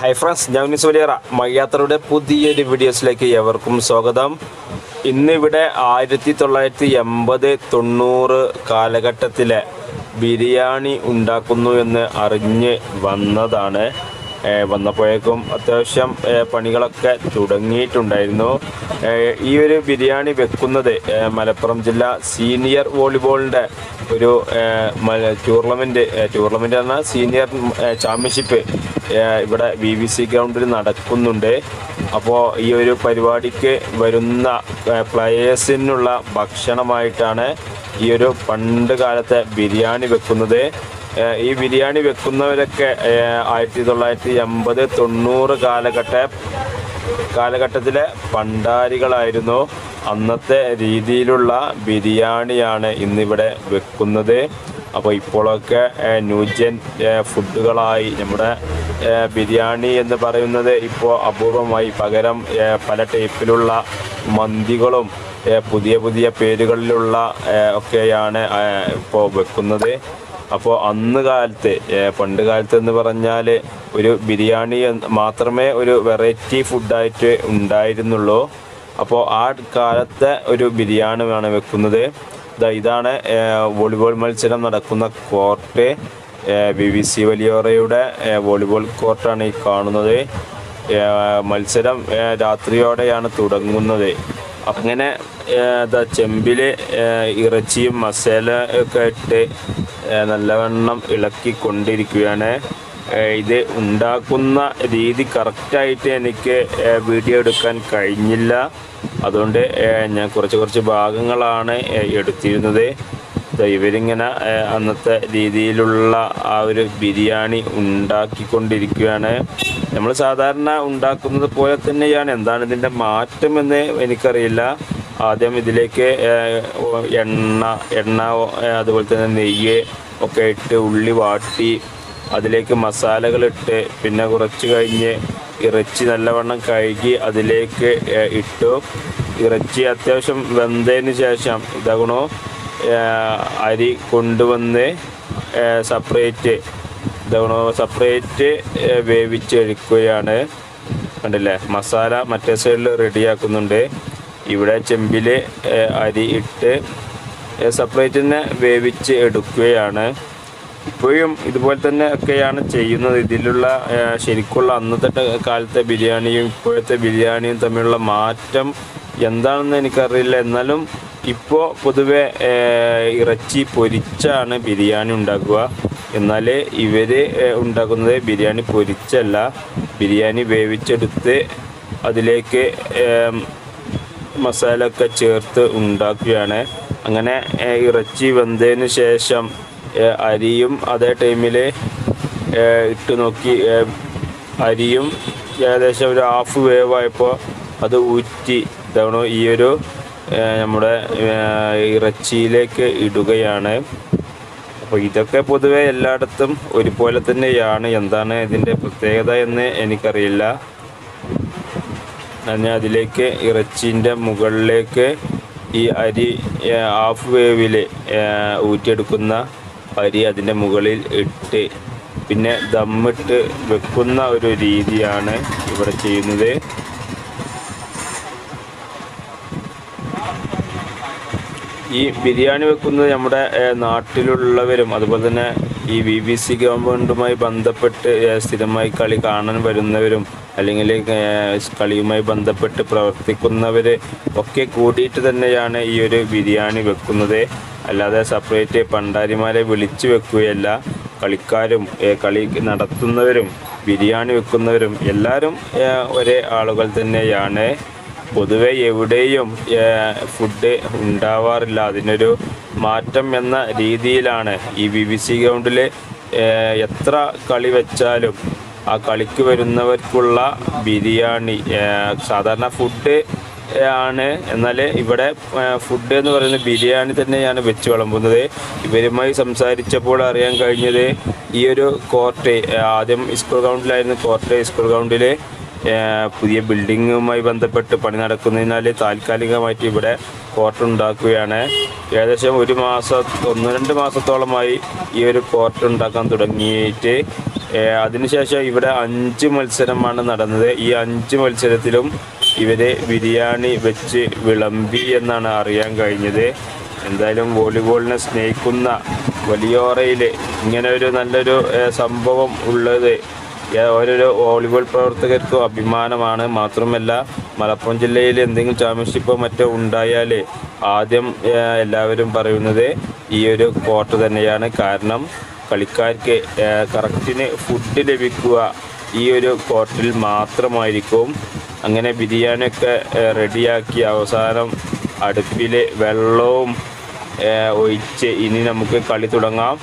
Hi friends, ഞാൻ വലിയറ മയ്യാത്രയുടെ പുതിയൊരു വീഡിയോസിലേക്ക് എവർക്കും സ്വാഗതം. ഇന്നിവിടെ 1980-90 കാലഘട്ടത്തിലെ ബിരിയാണി ഉണ്ടാക്കുന്നു എന്ന് അറിഞ്ഞ് വന്നതാണ്. വന്നപ്പോഴേക്കും അത്യാവശ്യം പണികളൊക്കെ തുടങ്ങിയിട്ടുണ്ടായിരുന്നു. ഈ ഒരു ബിരിയാണി വെക്കുന്നത് മലപ്പുറം ജില്ല സീനിയർ വോളിബോളിൻ്റെ ഒരു ടൂർണമെൻറ്റ് പറഞ്ഞാൽ സീനിയർ ചാമ്പ്യൻഷിപ്പ് ഇവിടെ VVC ഗ്രൗണ്ടിൽ നടക്കുന്നുണ്ട്. അപ്പോൾ ഈ ഒരു പരിപാടിക്ക് വരുന്ന പ്ലെയേഴ്സിനുള്ള ഭക്ഷണമായിട്ടാണ് ഈ ഒരു പണ്ട് കാലത്തെ ബിരിയാണി വെക്കുന്നത്. ഈ ബിരിയാണി വെക്കുന്നവരൊക്കെ 1980-90 കാലഘട്ടത്തിലെ പണ്ടാരികളായിരുന്നു. അന്നത്തെ രീതിയിലുള്ള ബിരിയാണിയാണ് ഇന്നിവിടെ വെക്കുന്നത്. അപ്പോൾ ഇപ്പോഴൊക്കെ ന്യൂജൻ ഫുഡുകളായി നമ്മുടെ ബിരിയാണി എന്ന് പറയുന്നത് ഇപ്പോൾ അപൂർവമായി, പകരം പല ടൈപ്പിലുള്ള മന്തികളും പുതിയ പുതിയ പേരുകളിലുള്ള ഒക്കെയാണ് ഇപ്പോൾ വെക്കുന്നത്. അപ്പോൾ അന്ന് കാലത്ത് പണ്ട് കാലത്ത് എന്ന് പറഞ്ഞാൽ ഒരു ബിരിയാണി മാത്രമേ ഒരു വെറൈറ്റി ഫുഡായിട്ട് ഉണ്ടായിരുന്നുള്ളൂ. അപ്പോൾ ആ കാലത്തെ ഒരു ബിരിയാണിയാണ് വെക്കുന്നത്. ഇതാണ് വോളിബോൾ മത്സരം നടക്കുന്ന കോർട്ട്. VVC വലിയോറയുടെ വോളിബോൾ കോർട്ടാണ് ഈ കാണുന്നത്. മത്സരം രാത്രിയോടെയാണ് തുടങ്ങുന്നത്. അങ്ങനെ ചെമ്പിൽ ഇറച്ചിയും മസാല ഒക്കെ ഇട്ട് നല്ലവണ്ണം ഇളക്കിക്കൊണ്ടിരിക്കുകയാണ്. ഇത് ഉണ്ടാക്കുന്ന രീതി കറക്റ്റായിട്ട് എനിക്ക് വീഡിയോ എടുക്കാൻ കഴിഞ്ഞില്ല. അതുകൊണ്ട് ഞാൻ കുറച്ച് ഭാഗങ്ങളാണ് എടുത്തിരുന്നത്. ഇവരിങ്ങനെ അന്നത്തെ രീതിയിലുള്ള ആ ഒരു ബിരിയാണി ഉണ്ടാക്കിക്കൊണ്ടിരിക്കുകയാണ്. നമ്മൾ സാധാരണ ഉണ്ടാക്കുന്നത് പോലെ തന്നെയാണ്. എന്താണ് ഇതിൻ്റെ മാറ്റമെന്ന് എനിക്കറിയില്ല. ആദ്യം ഇതിലേക്ക് എണ്ണ അതുപോലെ തന്നെ നെയ്യ് ഒക്കെ ഇട്ട് ഉള്ളി വാട്ടി അതിലേക്ക് മസാലകളിട്ട്, പിന്നെ കുറച്ച് കഴിഞ്ഞ് ഇറച്ചി നല്ലവണ്ണം കഴുകി അതിലേക്ക് ഇട്ടു. ഇറച്ചി അത്യാവശ്യം വെന്തതിന് ശേഷം ഇതാകണോ അരി കൊണ്ടുവന്ന് സെപ്പറേറ്റ് വേവിച്ചെടുക്കുകയാണ്. കണ്ടില്ലേ, മസാല മറ്റേ സൈഡിൽ റെഡിയാക്കുന്നുണ്ട്. ഇവിടെ ചെമ്പിൽ അരി ഇട്ട് സെപ്പറേറ്റ് തന്നെ വേവിച്ച് എടുക്കുകയാണ്. ഇപ്പോഴും ഇതുപോലെ തന്നെ ഒക്കെയാണ് ചെയ്യുന്നത്. ഇതിലുള്ള ശരിക്കുള്ള അന്നത്തെ കാലത്തെ ബിരിയാണിയും ഇപ്പോഴത്തെ ബിരിയാണിയും തമ്മിലുള്ള മാറ്റം എന്താണെന്ന് എനിക്കറിയില്ല. എന്നാലും ഇപ്പോൾ പൊതുവെ ഇറച്ചി പൊരിച്ചാണ് ബിരിയാണി ഉണ്ടാക്കുക. എന്നാൽ ഇവർ ഉണ്ടാക്കുന്നത് ബിരിയാണി പൊരിച്ചല്ല, ബിരിയാണി വേവിച്ചെടുത്ത് അതിലേക്ക് മസാല ഒക്കെ ചേർത്ത് ഉണ്ടാക്കുകയാണ്. അങ്ങനെ ഇറച്ചി വെന്തതിന് ശേഷം അരിയും അതേ ടൈമിൽ ഇട്ട് നോക്കി. അരിയും ഏകദേശം ഒരു ഹാഫ് വേവായപ്പോൾ അത് ഊറ്റി ഇതാണോ ഈ ഒരു നമ്മുടെ ഇറച്ചിയിലേക്ക് ഇടുകയാണ്. അപ്പോൾ ഇതൊക്കെ പൊതുവെ എല്ലായിടത്തും ഒരുപോലെ തന്നെയാണ്. എന്താണ് ഇതിൻ്റെ പ്രത്യേകത എന്ന് എനിക്കറിയില്ല. ഞാൻ അതിലേക്ക് ഇറച്ചിൻ്റെ മുകളിലേക്ക് ഈ അരി ഹാഫ് വേവിൽ ഊറ്റിയെടുക്കുന്ന അരി അതിൻ്റെ മുകളിൽ ഇട്ട് പിന്നെ ദമ്മിട്ട് വെക്കുന്ന ഒരു രീതിയാണ് ഇവിടെ ചെയ്യുന്നത്. ഈ ബിരിയാണി വെക്കുന്നത് നമ്മുടെ നാട്ടിലുള്ളവരും അതുപോലെ തന്നെ ഈ VVC ഗവൺമെൻറ്റുമായി ബന്ധപ്പെട്ട് സ്ഥിരമായി കളി കാണാൻ വരുന്നവരും അല്ലെങ്കിൽ കളിയുമായി ബന്ധപ്പെട്ട് പ്രവർത്തിക്കുന്നവർ ഒക്കെ കൂടിയിട്ട് തന്നെയാണ് ഈ ഒരു ബിരിയാണി വെക്കുന്നത്. അല്ലാതെ സെപ്പറേറ്റ് പണ്ടാരിമാരെ വിളിച്ചു വെക്കുകയല്ല. കളിക്കാരും കളി നടത്തുന്നവരും ബിരിയാണി വെക്കുന്നവരും എല്ലാവരും ഒരേ ആളുകൾ തന്നെയാണ്. പൊതുവെ എവിടെയും ഫുഡ് ഉണ്ടാവാറില്ല. അതിനൊരു മാറ്റം എന്ന രീതിയിലാണ് ഈ VVC ഗ്രൗണ്ടിൽ എത്ര കളി വെച്ചാലും ആ കളിക്ക് വരുന്നവർക്കുള്ള ബിരിയാണി സാധാരണ ഫുഡ് ആണ്. എന്നാൽ ഇവിടെ ഫുഡ് എന്ന് പറയുന്നത് ബിരിയാണി തന്നെയാണ് വെച്ച് വിളമ്പുന്നത്. ഇവരുമായി സംസാരിച്ചപ്പോൾ അറിയാൻ കഴിഞ്ഞത് ഈ ഒരു കോർട്ട് ആദ്യം സ്കൂൾ ഗ്രൗണ്ടിലായിരുന്നു. സ്കൂൾ ഗ്രൗണ്ടിൽ പുതിയ ബിൽഡിങ്ങുമായി ബന്ധപ്പെട്ട് പണി നടക്കുന്നതിനാൽ താൽക്കാലികമായിട്ട് ഇവിടെ കോർട്ട് ഉണ്ടാക്കുകയാണ്. ഏകദേശം 1-2 മാസത്തോളമായി ഈ ഒരു കോർട്ട് ഉണ്ടാക്കാൻ തുടങ്ങിയിട്ട് അതിനുശേഷം ഇവിടെ 5 മത്സരമാണ് നടന്നത്. ഈ 5 മത്സരത്തിലും ഇവരെ ബിരിയാണി വെച്ച് വിളമ്പി എന്നാണ് അറിയാൻ കഴിഞ്ഞത്. എന്തായാലും വോളിബോളിനെ സ്നേഹിക്കുന്ന വലിയോറയിൽ ഇങ്ങനെ ഒരു നല്ലൊരു സംഭവം ഉള്ളത് ഓരോരോ വോളിബോൾ പ്രവർത്തകർക്കും അഭിമാനമാണ്. മാത്രമല്ല മലപ്പുറം ജില്ലയിൽ എന്തെങ്കിലും ചാമ്പ്യൻഷിപ്പോ മറ്റോ ഉണ്ടായാൽ ആദ്യം എല്ലാവരും പറയുന്നത് ഈ ഒരു കോർട്ട് തന്നെയാണ്. കാരണം കളിക്കാർക്ക് കറക്റ്റിന് ഫുഡ് ലഭിക്കുക ഈ ഒരു കോർട്ടിൽ മാത്രമായിരിക്കും. അങ്ങനെ ബിരിയാണിയൊക്കെ റെഡിയാക്കി അവസാനം അടുപ്പിൽ വെള്ളവും ഒഴിച്ച് ഇനി നമുക്ക് കളി തുടങ്ങാം.